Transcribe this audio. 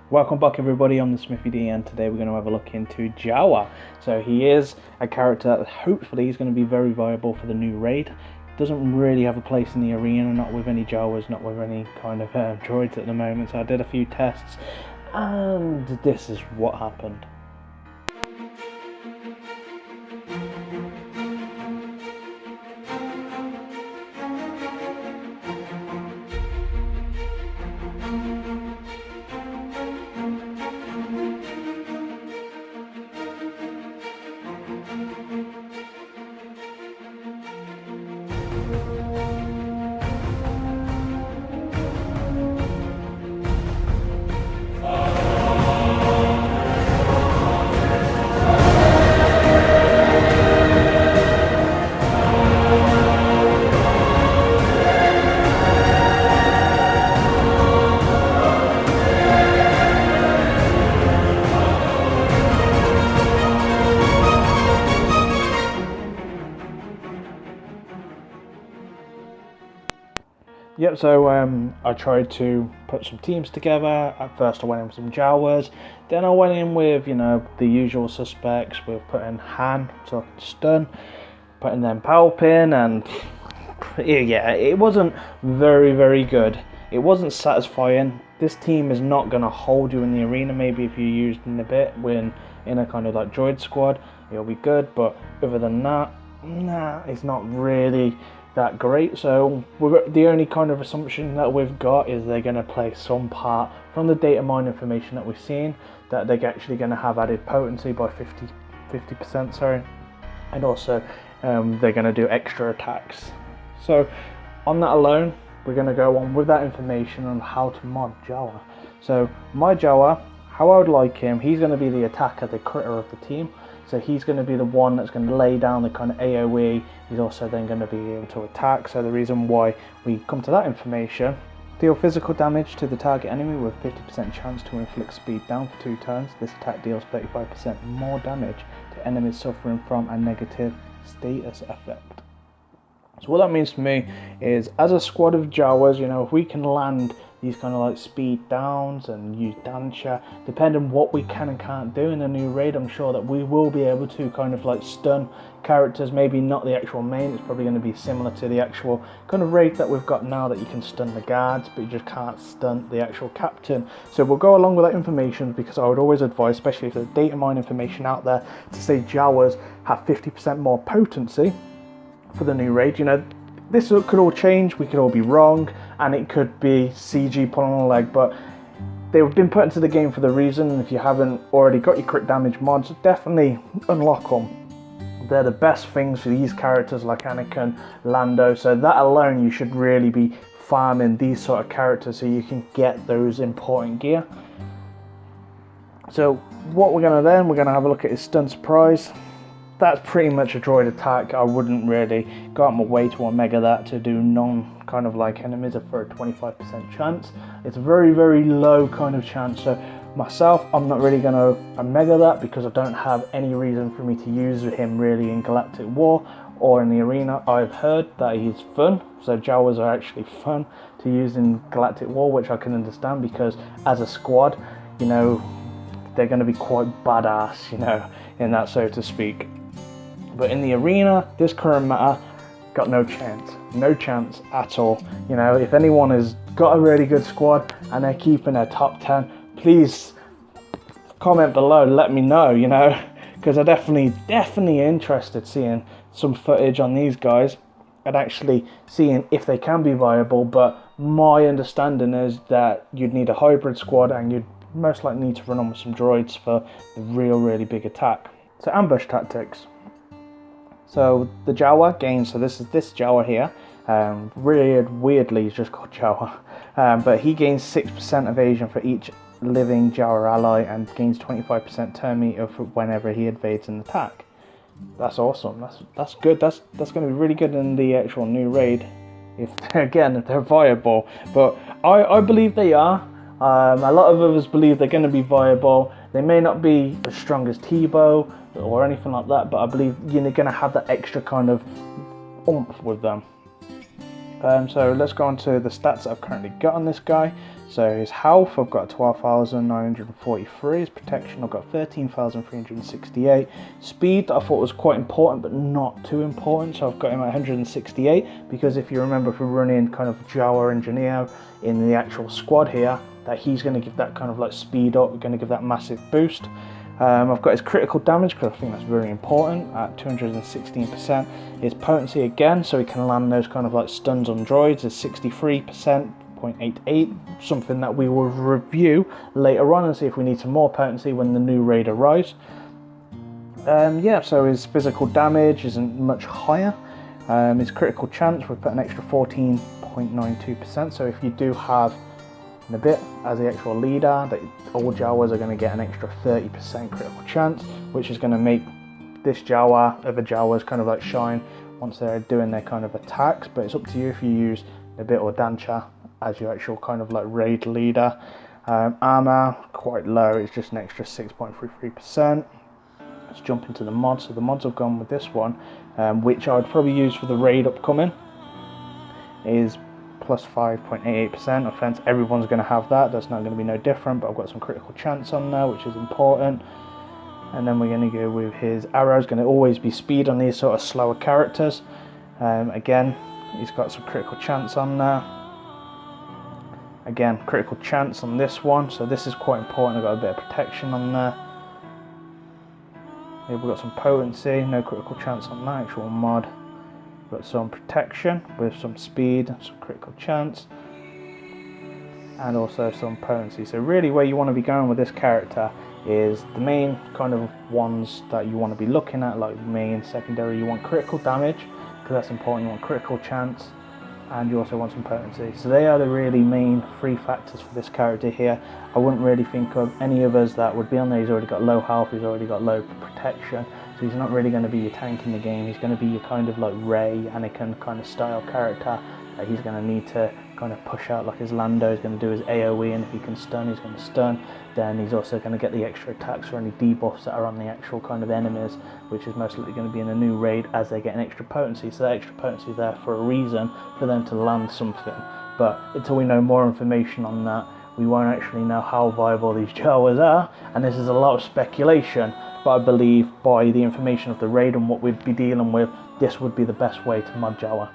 Welcome back everybody, I'm the Smithy D, and today we're going to have a look into Jawa. So he is a character that hopefully is going to be very viable for the new raid. Doesn't really have a place in the arena, not with any Jawas, not with any kind of droids at the moment. So I did a few tests and this is what happened. Yep, so I tried to put some teams together. At first I went in with some Jawas, then I went in with, the usual suspects. We're putting Han, so I could stun, putting then Palpin, and yeah, it wasn't very good. It wasn't satisfying. This team is not going to hold you in the arena. Maybe if you used in a bit when in a kind of like droid squad, it'll be good, but other than that, nah, it's not really that great. So the only kind of assumption that we've got is they're going to play some part from the data mine information that we've seen, that they're actually going to have added potency by 50%, sorry, and also they're going to do extra attacks. So on that alone, we're going to go on with that information on how to mod Jawa. So my Jawa, how I would like him, he's going to be the attacker, the critter of the team. So he's going to be the one that's going to lay down the kind of AoE. He's also then going to be able to attack. So the reason why we come to that information: deal physical damage to the target enemy with 50% chance to inflict speed down for 2 turns. This attack deals 35% more damage to enemies suffering from a negative status effect. So what that means to me is, as a squad of Jawas, if we can land these kind of like speed downs and use Dansha, depending on what we can and can't do in the new raid, I'm sure that we will be able to kind of like stun characters. Maybe not the actual main, it's probably going to be similar to the actual kind of raid that we've got now, that you can stun the guards but you just can't stun the actual captain. So we'll go along with that information, because I would always advise, especially if there's data mine information out there, to say Jawas have 50% more potency for the new raid. This could all change, we could all be wrong, and it could be CG pulling on a leg, but they've been put into the game for the reason. And if you haven't already got your crit damage mods, definitely unlock them. They're the best things for these characters like Anakin, Lando, so that alone you should really be farming these sort of characters so you can get those important gear. So what we're going to have a look at is Stun Surprise. That's pretty much a droid attack. I wouldn't really go out my way to omega that to do non kind of like enemies for a 25% chance. It's a very low kind of chance. So myself, I'm not really going to omega that, because I don't have any reason for me to use him really in Galactic War or in the arena. I've heard that he's fun, so Jawas are actually fun to use in Galactic War, which I can understand, because as a squad, they're going to be quite badass, in that, so to speak. But in the arena, this current meta, got no chance at all. If anyone has got a really good squad and they're keeping their top 10, please comment below, let me know, because I'm definitely interested seeing some footage on these guys and actually seeing if they can be viable. But my understanding is that you'd need a hybrid squad, and you'd most likely need to run on with some droids for the really big attack. So ambush tactics. So the Jawa gains, so this Jawa here, weirdly he's just called Jawa, but he gains 6% evasion for each living Jawa ally and gains 25% turn meter for whenever he evades an attack. That's awesome, that's good, that's going to be really good in the actual new raid, if they're viable. But I believe they are. A lot of others believe they're going to be viable. They may not be as strong as T-Bow or anything like that, but I believe you're going to have that extra kind of oomph with them. So let's go on to the stats that I've currently got on this guy. So his health, I've got 12,943. His protection, I've got 13,368. Speed, I thought was quite important, but not too important. So I've got him at 168, because if you remember, if we're running kind of Jawa engineer in the actual squad here, that he's going to give that kind of like speed up, we're going to give that massive boost. I've got his critical damage, because I think that's very important, at 216%. His potency again, so he can land those kind of like stuns on droids, is 63%, 0.88, something that we will review later on and see if we need some more potency when the new raid arrives. Yeah, so his physical damage isn't much higher. His critical chance, we've put an extra 14.92%, so if you do have in a bit as the actual leader, that all Jawas are going to get an extra 30% critical chance, which is going to make this Jawa, other Jawas kind of like shine once they're doing their kind of attacks. But it's up to you if you use a bit or Dancha as your actual kind of like raid leader. Armor quite low, it's just an extra 6.33%. Let's jump into the mods. So the mods have gone with this one, which I would probably use for the raid upcoming, is plus 5.88% offense. Everyone's going to have that, that's not going to be no different, but I've got some critical chance on there, which is important. And then we're going to go with his arrows, going to always be speed on these sort of slower characters. Again, he's got some critical chance on there. Again, critical chance on this one, so this is quite important. I've got a bit of protection on there. Here we've got some potency, no critical chance on that actual mod. Got some protection with some speed, some critical chance, and also some potency. So really where you want to be going with this character is the main kind of ones that you want to be looking at, like main, secondary. You want critical damage, because that's important. You want critical chance, and you also want some potency. So they are the really main three factors for this character here. I wouldn't really think of any others that would be on there. He's already got low health, he's already got low protection, so he's not really going to be your tank in the game. He's going to be your kind of like Rey, Anakin kind of style character that he's going to need to kind of push out, like his Lando is going to do his AoE, and if he can stun, he's going to stun. Then he's also going to get the extra attacks or any debuffs that are on the actual kind of enemies, which is most likely going to be in a new raid as they get an extra potency. So that extra potency is there for a reason, for them to land something. But until we know more information on that, we won't actually know how viable these Jawas are, and this is a lot of speculation, but I believe by the information of the raid and what we'd be dealing with, this would be the best way to mod Jawa.